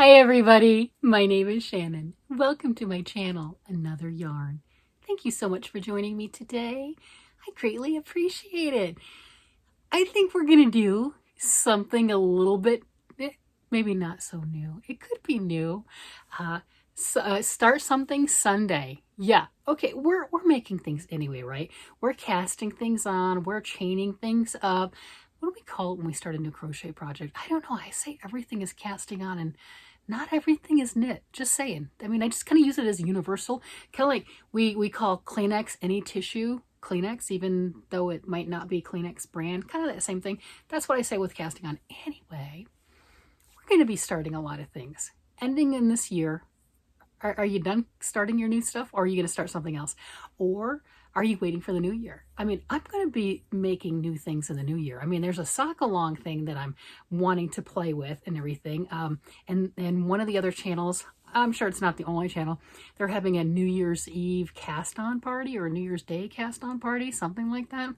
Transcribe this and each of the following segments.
Hi everybody, my name is Shannon. Welcome to my channel, Another Yarn. Thank you so much for joining me today. I greatly appreciate it. I think we're going to do something a little bit, maybe not so new. It could be new. Start something Sunday. Yeah, okay, we're making things anyway, right? We're casting things on, we're chaining things up. What do we call it when we start a new crochet project? I don't know. I say everything is casting on and not everything is knit. Just saying. I mean, I just kind of use it as universal. Kind of like we call Kleenex any tissue Kleenex, even though it might not be Kleenex brand. Kind of that same thing. That's what I say with casting on. Anyway, we're going to be starting a lot of things. Ending in this year. Are you done starting your new stuff, or are you going to start something else? Or are you waiting for the new year? I mean, I'm going to be making new things in the new year. I mean, there's a sock along thing that I'm wanting to play with and everything. And one of the other channels, I'm sure it's not the only channel, they're having a New Year's Eve cast on party or a New Year's Day cast on party, something like that.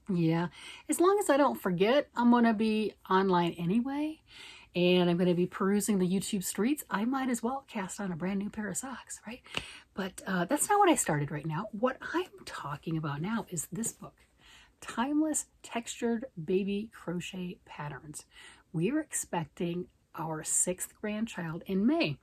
Yeah, as long as I don't forget, I'm going to be online anyway. And I'm going to be perusing the YouTube streets. I might as well cast on a brand new pair of socks, right? But that's not what I started right now. What I'm talking about now is this book, Timeless Textured Baby Crochet Patterns. We are expecting our 6th grandchild in May,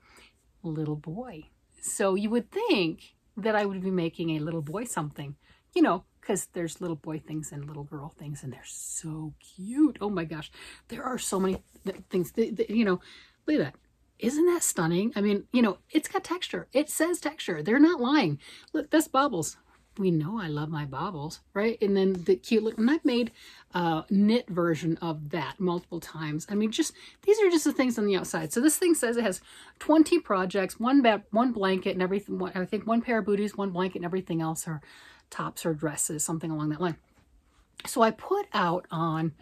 little boy. So you would think that I would be making a little boy something, you know, because there's little boy things and little girl things, and they're so cute. Oh my gosh, there are so many things. You know, look at that. Isn't that stunning? I mean, you know, it's got texture. It says texture. They're not lying. Look, that's baubles. We know I love my baubles, right? And then the cute look. And I've made a knit version of that multiple times. I mean, just these are just the things on the outside. So this thing says it has 20 projects, one blanket and everything. I think one pair of booties, one blanket, and everything else are tops or dresses, something along that line. So I put out on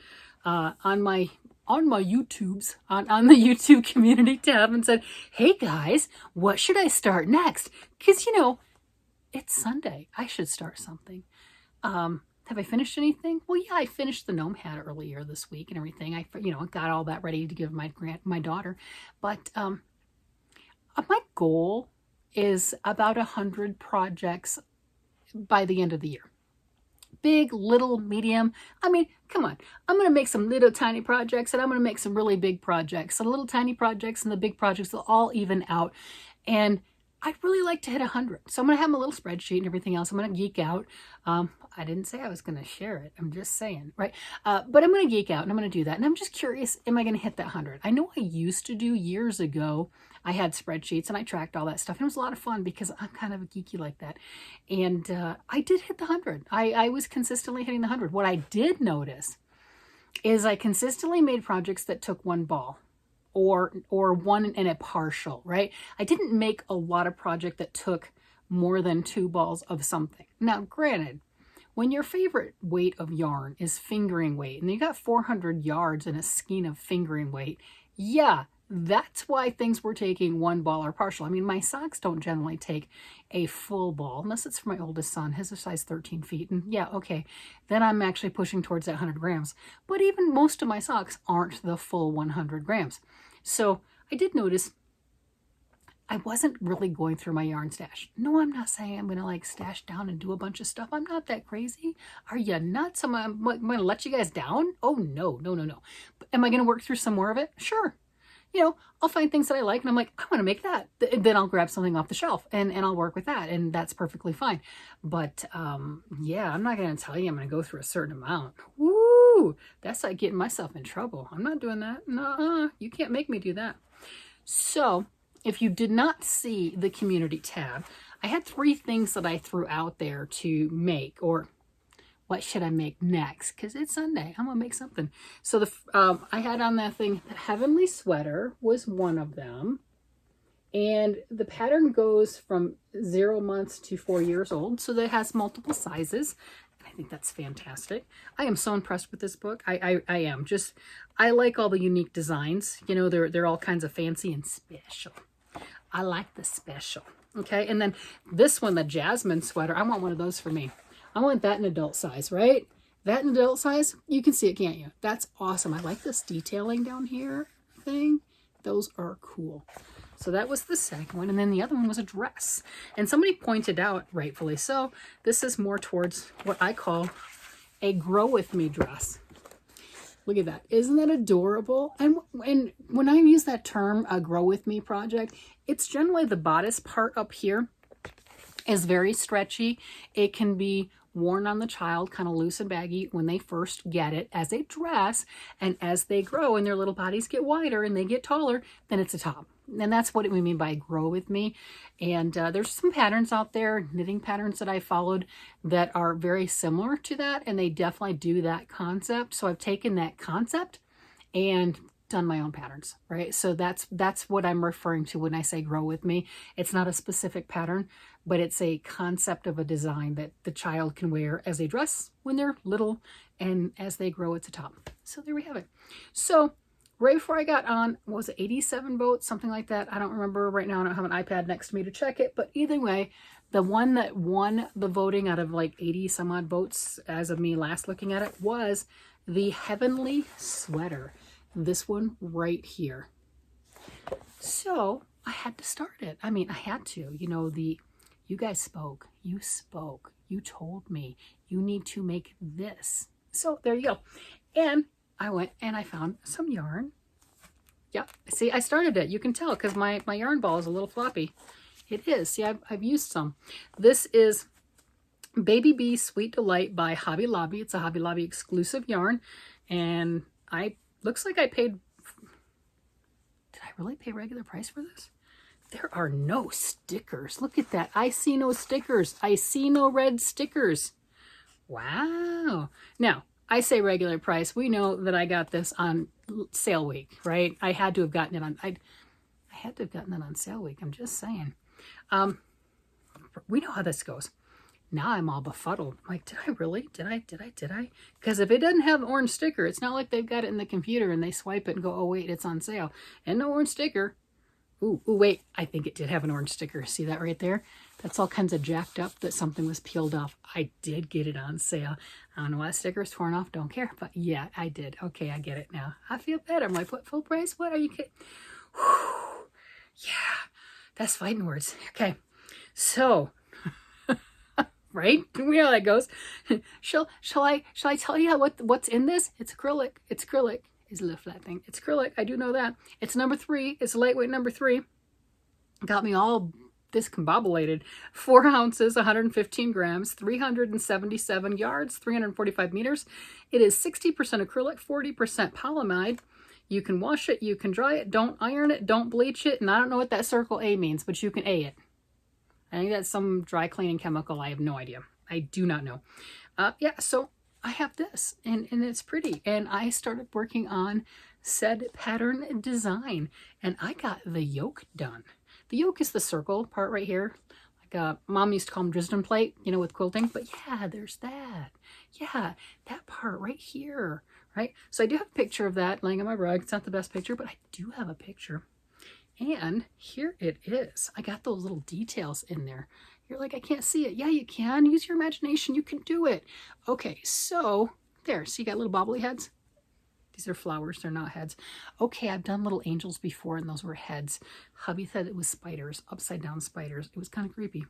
my YouTubes, on the YouTube community tab, and said, hey guys, what should I start next? Because, you know, it's Sunday. I should start something. Have I finished anything? Well, yeah, I finished the gnome hat earlier this week and everything. I, you know, got all that ready to give my daughter. But my goal is about 100 projects by the end of the year. Big, little, medium. I mean, come on. I'm going to make some little tiny projects, and I'm going to make some really big projects. So the little tiny projects and the big projects will all even out. And I'd really like to hit 100. So I'm going to have my little spreadsheet and everything else. I'm going to geek out. I didn't say I was going to share it. I'm just saying, right? But I'm going to geek out, and I'm going to do that. And I'm just curious, am I going to hit that 100? I know I used to do years ago. I had spreadsheets and I tracked all that stuff. And it was a lot of fun because I'm kind of a geeky like that. And I did hit the 100. I was consistently hitting the 100. What I did notice is I consistently made projects that took one ball or one and a partial, right? I didn't make a lot of project that took more than 2 balls of something. Now, granted, when your favorite weight of yarn is fingering weight, and you got 400 yards in a skein of fingering weight, yeah, that's why things were taking 1 ball or partial. I mean, my socks don't generally take a full ball, unless it's for my oldest son. His is size 13 feet. And yeah, okay, then I'm actually pushing towards that 100 grams. But even most of my socks aren't the full 100 grams. So I did notice I wasn't really going through my yarn stash. No, I'm not saying I'm going to like stash down and do a bunch of stuff. I'm not that crazy. Are you nuts? Am I going to let you guys down? Oh, no, no, no, no. But am I going to work through some more of it? Sure. You know, I'll find things that I like and I'm like, I want to make that. Then I'll grab something off the shelf and I'll work with that. And that's perfectly fine. But yeah, I'm not going to tell you I'm going to go through a certain amount. Woo! That's like getting myself in trouble. I'm not doing that. No, you can't make me do that. So if you did not see the community tab, I had 3 things that I threw out there to make, or what should I make next? Because it's Sunday. I'm going to make something. So I had on that thing, the Heavenly Sweater was one of them. And the pattern goes from 0 months to 4 years old. So that has multiple sizes. I think that's fantastic. I am so impressed with this book. I am. Just, I like all the unique designs. You know, they're all kinds of fancy and special. I like the special. Okay. And then this one, the Jasmine Sweater, I want one of those for me. I want that in adult size, right? That in adult size, you can see it, can't you? That's awesome. I like this detailing down here thing. those are cool. So that was the second one. And then the other one was a dress. And somebody pointed out, rightfully so, this is more towards what I call a grow with me dress. Look at that. Isn't that adorable? And when I use that term, a grow with me project, it's generally the bodice part up here is very stretchy. It can be worn on the child kind of loose and baggy when they first get it as a dress, and as they grow and their little bodies get wider and they get taller, then it's a top. And that's what we mean by grow with me. And there's some patterns out there, knitting patterns that I followed that are very similar to that, and they definitely do that concept. So I've taken that concept and done my own patterns, right? So that's what I'm referring to when I say grow with me. It's not a specific pattern, but it's a concept of a design that the child can wear as a dress when they're little, and as they grow, it's a top. So there we have it. So right before I got on, what was it, 87 votes, something like that? I don't remember right now. I don't have an iPad next to me to check it, but either way, the one that won the voting out of like 80 some odd votes as of me last looking at it was the Heavenly Sweater. This one right here. So I had to start it. I mean, I had to. You know, you guys spoke. You spoke. You told me you need to make this. So there you go. And I went and I found some yarn. Yeah, see, I started it. You can tell because my yarn ball is a little floppy. It is. See, I've used some. This is Baby Bee Sweet Delight by Hobby Lobby. It's a Hobby Lobby exclusive yarn. And looks like I paid, did I really pay regular price for this? There are no stickers. Look at that. I see no stickers. I see no red stickers. Wow. Now, I say regular price. We know that I got this on sale week, right? I had to have gotten it on, I had to have gotten it on sale week. I'm just saying. We know how this goes. Now I'm all befuddled. Like, did I really? Did I? Because if it doesn't have an orange sticker, it's not like they've got it in the computer and they swipe it and go, oh, wait, it's on sale. And no orange sticker. Ooh, wait, I think it did have an orange sticker. See that right there? That's all kinds of jacked up that something was peeled off. I did get it on sale. I don't know why the sticker is torn off. Don't care. But yeah, I did. Okay, I get it now. I feel better. I'm like, what, full price? What are you kidding? Whew. Yeah, that's fighting words. Okay, so... right? We know how that goes. Shall I tell you what's in this? It's acrylic. It's acrylic. It's a little flat thing. It's acrylic. I do know that. It's number 3. It's a lightweight number 3. Got me all discombobulated. 4 ounces, 115 grams, 377 yards, 345 meters. It is 60% acrylic, 40% polyamide. You can wash it. You can dry it. Don't iron it. Don't bleach it. And I don't know what that circle A means, but you can A it. I think that's some dry cleaning chemical. I have no idea. I do not know. Yeah, so I have this, and it's pretty. And I started working on said pattern design, and I got the yoke done. The yoke is the circle part right here. Like Mom used to call them Dresden plate, you know, with quilting. But yeah, there's that. Yeah, that part right here, right? So I do have a picture of that laying on my rug. It's not the best picture, but I do have a picture. And here it is. I got those little details in there. You're like, I can't see it. Yeah, you can. Use your imagination. You can do it. Okay, so there. So you got little bobbly heads. These are flowers. They're not heads. Okay, I've done little angels before, and those were heads. Hubby said it was spiders, upside down spiders. It was kind of creepy.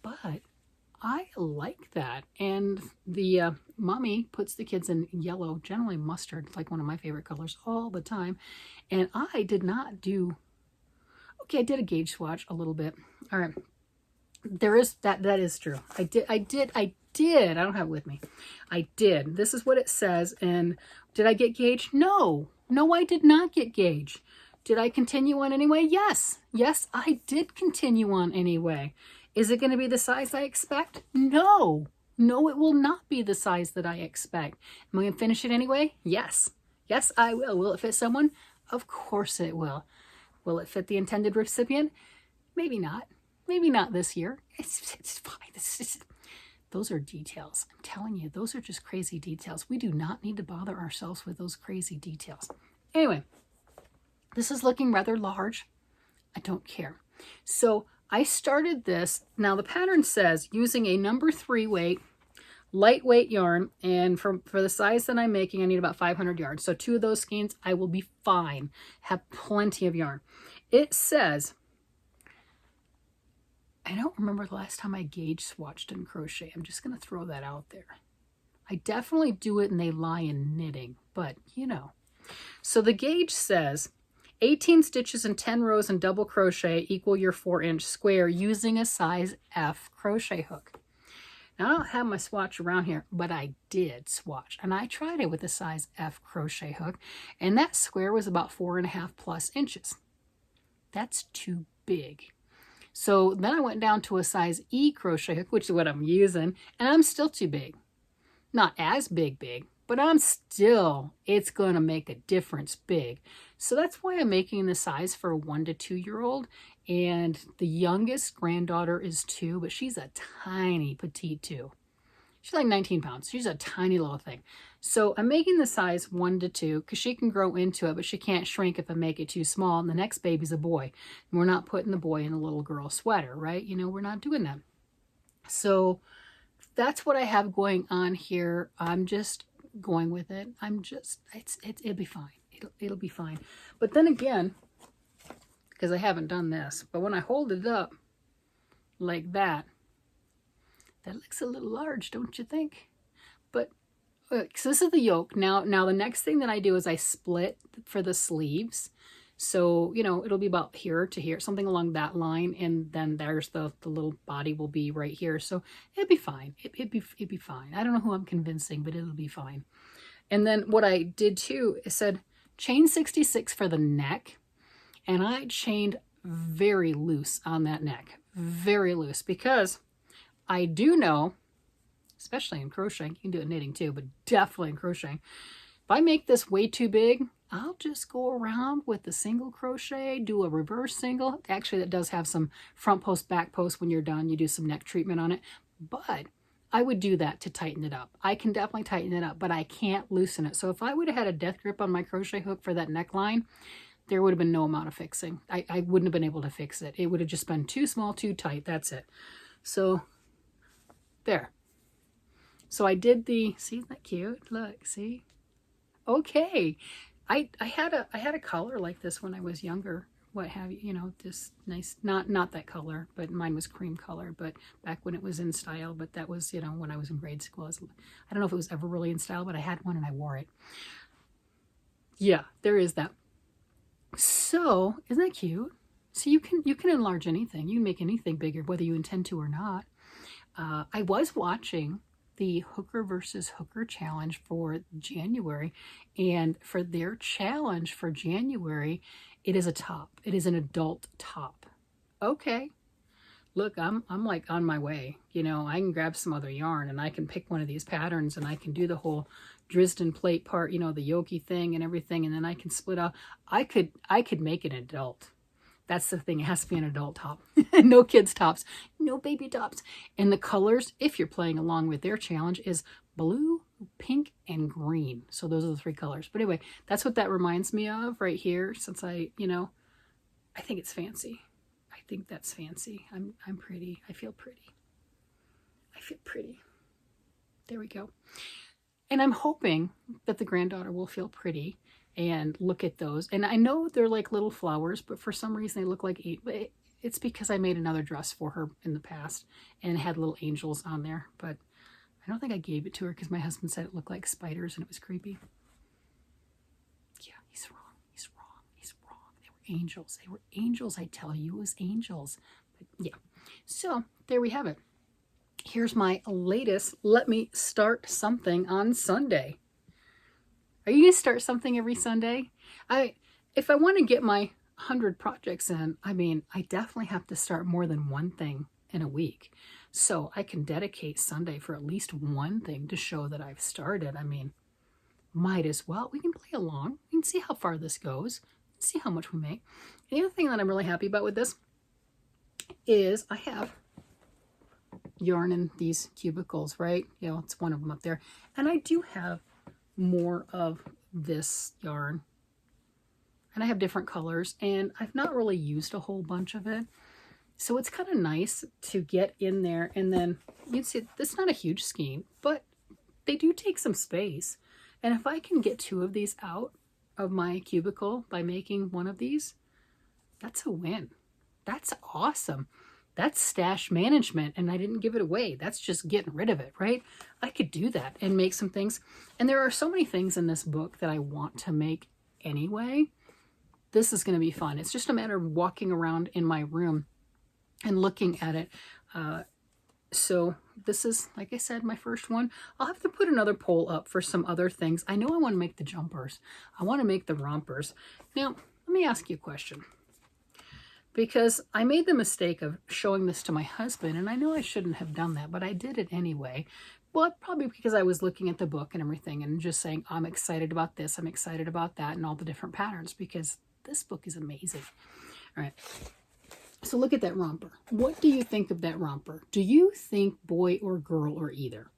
But I like that. And the mommy puts the kids in yellow, generally mustard, like one of my favorite colors, all the time. And I did not do... Okay, I did a gauge swatch a little bit. All right. There is that is true. I did. I don't have it with me. I did. This is what it says. And did I get gauge? No, I did not get gauge. Did I continue on anyway? Yes, I did continue on anyway. Is it going to be the size I expect? No, it will not be the size that I expect. Am I going to finish it anyway? Yes, I will. Will it fit someone? Of course it will. Will it fit the intended recipient? Maybe not. Maybe not this year. It's fine. Those are details. I'm telling you, those are just crazy details. We do not need to bother ourselves with those crazy details. Anyway, this is looking rather large. I don't care. So I started this. Now the pattern says using a number 3 weight, lightweight yarn, and for the size that I'm making, I need about 500 yards. So 2 of those skeins, I will be fine. Have plenty of yarn. It says, I don't remember the last time I gauge swatched in crochet. I'm just going to throw that out there. I definitely do it and they lie in knitting, but you know. So the gauge says 18 stitches and 10 rows in double crochet equal your 4-inch square using a size F crochet hook. Now, I don't have my swatch around here, but I did swatch, and I tried it with a size F crochet hook, and that square was about 4.5+ inches. That's too big. So then I went down to a size E crochet hook, which is what I'm using, and I'm still too big. Not as big, but I'm still, it's going to make a difference big. So that's why I'm making the size for a 1 to 2-year-old. And the youngest granddaughter is 2, but she's a tiny petite 2. She's like 19 pounds. She's a tiny little thing. So I'm making the size 1 to 2 because she can grow into it, but she can't shrink if I make it too small. And the next baby's a boy. And we're not putting the boy in a little girl sweater, right? You know, we're not doing that. So that's what I have going on here. I'm just going with it. It'll be fine. It'll be fine. But then again, because I haven't done this, but when I hold it up like that, that looks a little large, don't you think? But so this is the yoke. Now the next thing that I do is I split for the sleeves. So, you know, it'll be about here to here, something along that line. And then there's the little body will be right here. So it'd be fine. It'd be fine. I don't know who I'm convincing, but it'll be fine. And then what I did too is said chain 66 for the neck. And I chained very loose on that neck. Very loose, because I do know, especially in crocheting, you can do it in knitting too, but definitely in crocheting, if I make this way too big, I'll just go around with the single crochet, do a reverse single. Actually, that does have some front post, back post. When you're done, you do some neck treatment on it. But I would do that to tighten it up. I can definitely tighten it up, but I can't loosen it. So if I would have had a death grip on my crochet hook for that neckline, there would have been no amount of fixing. I wouldn't have been able to fix it. It would have just been too small, too tight. That's it. So there. So I did the, see, isn't that cute? Look, see? Okay. I had a collar like this when I was younger. What have you, you know, this nice, not that color, but mine was cream color, but back when it was in style. But that was, you know, when I was in grade school. I don't know if it was ever really in style, but I had one and I wore it. Yeah, there is that. So isn't that cute? So you can enlarge anything. You can make anything bigger, whether you intend to or not. I was watching the Hooker versus Hooker challenge for January, and for their challenge for January, it is a top. It is an adult top. Okay. Look, I'm like on my way. You know, I can grab some other yarn and I can pick one of these patterns and I can do the whole Dresden plate part, you know, the yoky thing and everything, and then I can split out. I could make an adult. That's the thing. It has to be an adult top. No kids tops, no baby tops. And the colors, if you're playing along with their challenge, is blue, pink, and green. So those are the 3 colors. But anyway, that's what that reminds me of right here, since I think it's fancy. I think that's fancy. I'm pretty. I feel pretty. I feel pretty. There we go. And I'm hoping that the granddaughter will feel pretty and look at those. And I know they're like little flowers, but for some reason they look like it's because I made another dress for her in the past and had little angels on there. But I don't think I gave it to her because my husband said it looked like spiders and it was creepy. Yeah, he's wrong. He's wrong. He's wrong. They were angels. They were angels, I tell you. It was angels. But yeah. So there we have it. Here's my latest Let Me Start Something on Sunday. Are you going to start something every Sunday? If I want to get my 100 projects in, I mean, I definitely have to start more than one thing in a week. So I can dedicate Sunday for at least one thing to show that I've started. I mean, might as well. We can play along. We can see how far this goes. See how much we make. And the other thing that I'm really happy about with this is I have yarn in these cubicles, right? You know, it's one of them up there. And I do have more of this yarn. And I have different colors, and I've not really used a whole bunch of it. So it's kind of nice to get in there, and then you see it's not a huge skein, but they do take some space. And if I can get 2 of these out of my cubicle by making one of these, that's a win. That's awesome. That's stash management, and I didn't give it away. That's just getting rid of it, right? I could do that and make some things. And there are so many things in this book that I want to make anyway. This is going to be fun. It's just a matter of walking around in my room and looking at it. So this is, like I said, my first one. I'll have to put another poll up for some other things. I know I want to make the jumpers. I want to make the rompers. Now, let me ask you a question. Because I made the mistake of showing this to my husband, and I know I shouldn't have done that, but I did it anyway. Well, probably because I was looking at the book and everything and just saying, I'm excited about this, I'm excited about that, and all the different patterns, because this book is amazing. All right. So look at that romper. What do you think of that romper? Do you think boy or girl or either?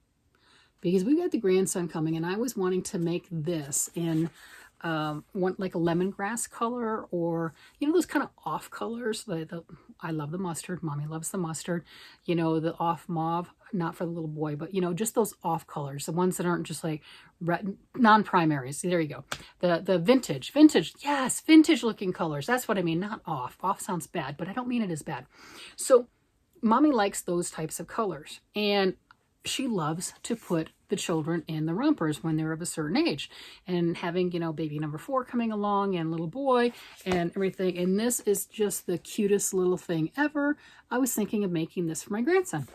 Because we've got the grandson coming, and I was wanting to make this in like a lemongrass color, or those kind of off colors. I love the mustard. Mommy loves the mustard. The off mauve, not for the little boy, but just those off colors, the ones that aren't just like red, non-primaries. There you go. The vintage, yes, vintage looking colors. That's what I mean. Not off. Off sounds bad, but I don't mean it as bad. So Mommy likes those types of colors, and she loves to put the children in the rompers when they're of a certain age. And having, baby number 4 coming along and little boy and everything. And this is just the cutest little thing ever. I was thinking of making this for my grandson,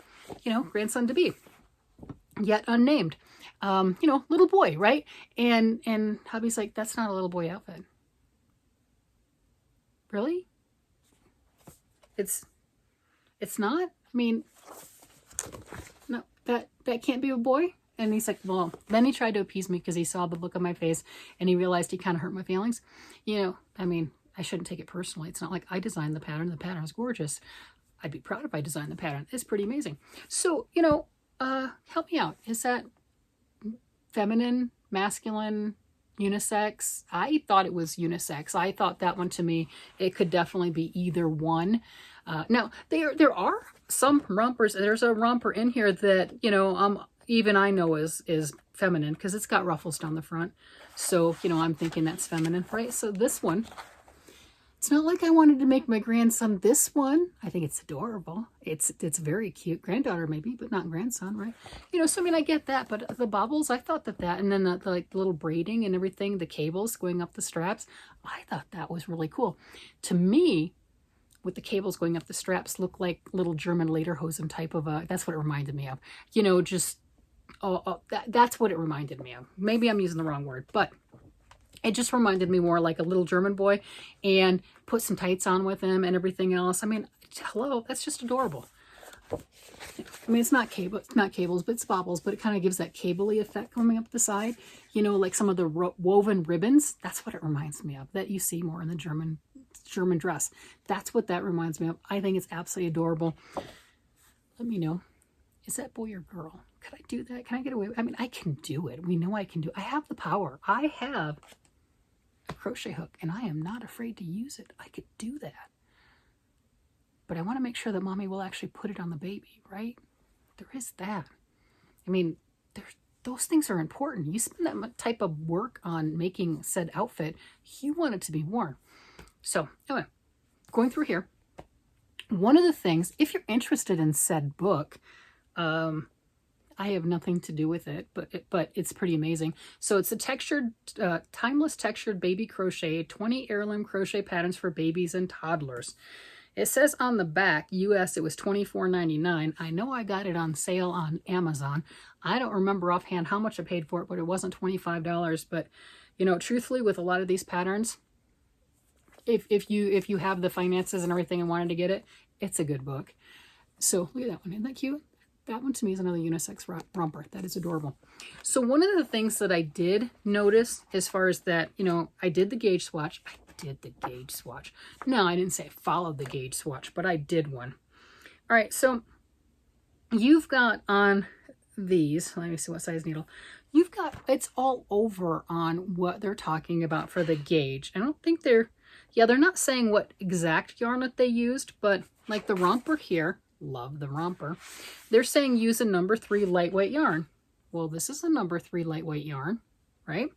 grandson to be, yet unnamed, little boy, right? And hubby's like, that's not a little boy outfit. Really? It's not? I mean, no, that can't be a boy. And he's like, well, then he tried to appease me because he saw the look on my face and he realized he kind of hurt my feelings. I mean, I shouldn't take it personally. It's not like I designed the pattern. The pattern is gorgeous. I'd be proud if I designed the pattern. It's pretty amazing. So, help me out. Is that feminine, masculine, unisex? I thought it was unisex. I thought that one, to me, it could definitely be either one. Now, there are some rompers. There's a romper in here that, even I know is feminine because it's got ruffles down the front. So, I'm thinking that's feminine, right? So this one, it's not like I wanted to make my grandson this one. I think it's adorable. It's very cute. Granddaughter maybe, but not grandson, right? So I mean, I get that, but the bobbles, I thought that, and then the little braiding and everything, the cables going up the straps, I thought that was really cool. To me, with the cables going up the straps, look like little German lederhosen type of that's what it reminded me of. That's what it reminded me of. Maybe I'm using the wrong word, but it just reminded me more like a little German boy, and put some tights on with him and everything else. I mean, hello, that's just adorable. I mean, it's not cables, but it's bobbles, but it kind of gives that cable-y effect coming up the side. Like some of the woven ribbons. That's what it reminds me of, that you see more in the German dress. That's what that reminds me of. I think it's absolutely adorable. Let me know. Is that boy or girl? Could I do that? Can I get away? I mean, I can do it. We know I can do it. I have the power. I have a crochet hook, and I am not afraid to use it. I could do that. But I want to make sure that Mommy will actually put it on the baby, right? There is that. I mean, those things are important. You spend that type of work on making said outfit, you want it to be worn. So anyway, going through here, one of the things, if you're interested in said book, I have nothing to do with it, but it's pretty amazing. So it's a textured, timeless textured baby crochet, 20 heirloom crochet patterns for babies and toddlers. It says on the back, US, it was $24.99. I know I got it on sale on Amazon. I don't remember offhand how much I paid for it, but it wasn't $25. But, truthfully, with a lot of these patterns, if you have the finances and everything and wanted to get it, it's a good book. So look at that one. Isn't that cute? That one to me is another unisex romper. That is adorable. So one of the things that I did notice as far as that, I did the gauge swatch. No, I didn't say I followed the gauge swatch, but I did one. All right, so you've got on these, let me see what size needle. It's all over on what they're talking about for the gauge. I don't think they're Yeah, they're not saying what exact yarn that they used, but like the romper here, love the romper, they're saying use a number 3 lightweight yarn. Well, this is a number 3 lightweight yarn, right?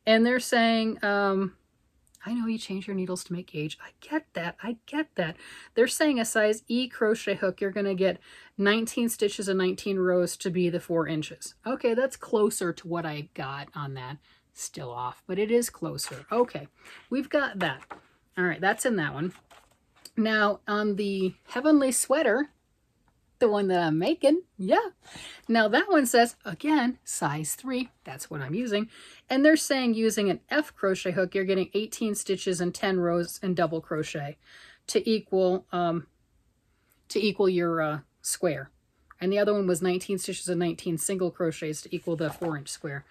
And they're saying, I know you change your needles to make gauge. I get that. I get that. They're saying a size E crochet hook, you're going to get 19 stitches and 19 rows to be the 4 inches. Okay, that's closer to what I got on that. Still off, but it is closer. Okay, we've got that. All right, that's in that one. Now, on the Heavenly Sweater, the one that I'm making, yeah. Now that one says, again, size 3. That's what I'm using. And they're saying using an F crochet hook, you're getting 18 stitches and 10 rows in double crochet to equal your square. And the other one was 19 stitches and 19 single crochets to equal the 4-inch square.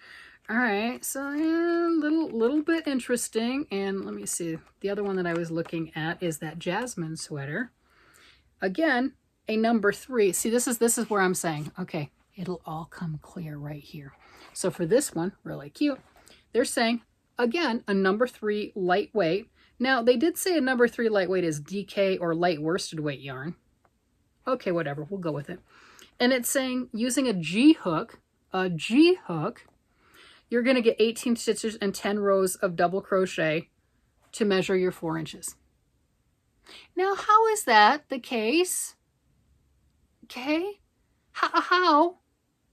All right, so yeah, little bit interesting. And let me see, the other one that I was looking at is that Jasmine sweater. Again, a number 3. See, this is where I'm saying, okay, it'll all come clear right here. So for this one, really cute, they're saying, again, a number 3 lightweight. Now, they did say a number 3 lightweight is DK or light worsted weight yarn. Okay, whatever, we'll go with it. And it's saying using a G hook, you're going to get 18 stitches and 10 rows of double crochet to measure your 4 inches. Now, how is that the case? Okay, how?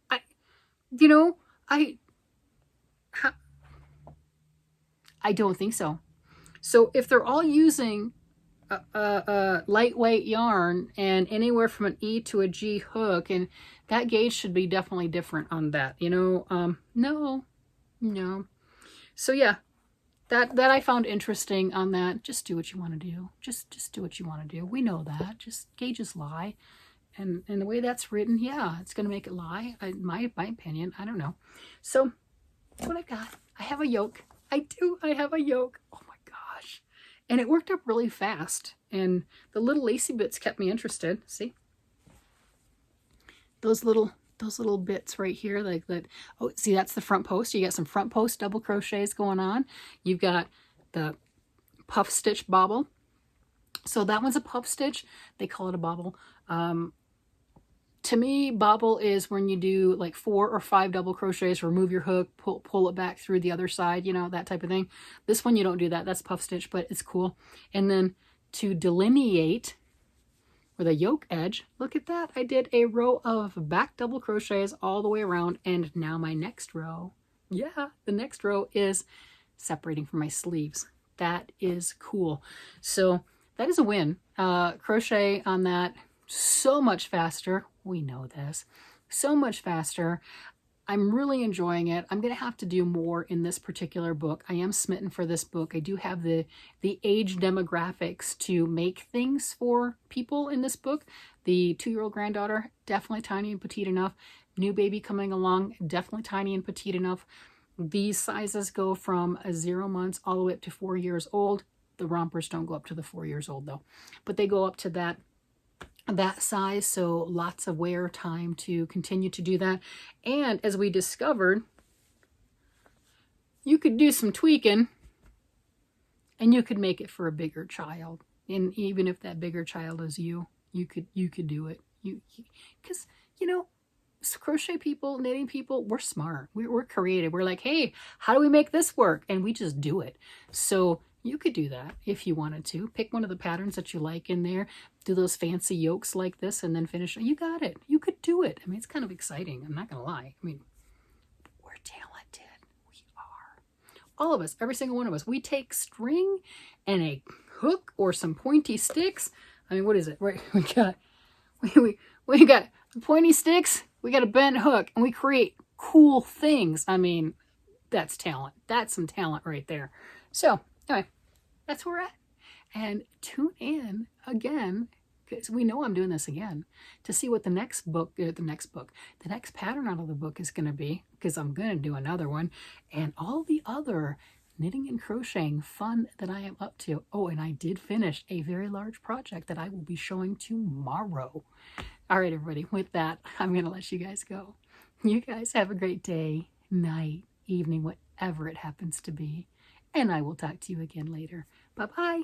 I don't think so. So if they're all using a lightweight yarn and anywhere from an E to a G hook, and that gauge should be definitely different on that, no. So yeah, that I found interesting on that. Just do what you want to do. Just do what you want to do. We know that. Just gauges lie. And the way that's written, yeah, it's going to make it lie. My opinion, I don't know. So that's what I got. I have a yoke. I have a yoke. Oh my gosh. And it worked up really fast. And the little lacy bits kept me interested. See? Those little bits right here, like that. Oh, see, that's the front post. You got some front post double crochets going on. You've got the puff stitch bobble. So that one's a puff stitch. They call it a bobble. To me, bobble is when you do like 4 or 5 double crochets, remove your hook, pull it back through the other side, that type of thing. This one, you don't do that. That's puff stitch, but it's cool. And then to delineate with a yoke edge, look at that. I did a row of back double crochets all the way around. And now my next row, yeah, the next row is separating from my sleeves. That is cool. So that is a win. Crochet on that so much faster. We know this. So much faster. I'm really enjoying it. I'm going to have to do more in this particular book. I am smitten for this book. I do have the age demographics to make things for people in this book. The 2-year-old granddaughter, definitely tiny and petite enough. New baby coming along, definitely tiny and petite enough. These sizes go from 0 months all the way up to 4 years old. The rompers don't go up to the 4 years old though, but they go up to that size, so lots of wear time to continue to do that. And as we discovered, you could do some tweaking and you could make it for a bigger child. And even if that bigger child is you could do it. Because crochet people, knitting people, we're smart. We're creative. We're like, hey, how do we make this work? And we just do it. So you could do that if you wanted to. Pick one of the patterns that you like in there, do those fancy yokes like this, and then finish. You got it. You could do it. I mean, it's kind of exciting. I'm not going to lie. I mean, we're talented. We are. All of us, every single one of us. We take string and a hook or some pointy sticks. I mean, what is it? We got pointy sticks. We got a bent hook, and we create cool things. I mean, that's talent. That's some talent right there. So anyway, that's where we're at. And tune in again, because we know I'm doing this again, to see what the next pattern out of the book is going to be, because I'm going to do another one, and all the other knitting and crocheting fun that I am up to. Oh, and I did finish a very large project that I will be showing tomorrow. All right, everybody, with that, I'm going to let you guys go. You guys have a great day, night, evening, whatever it happens to be. And I will talk to you again later. Bye-bye.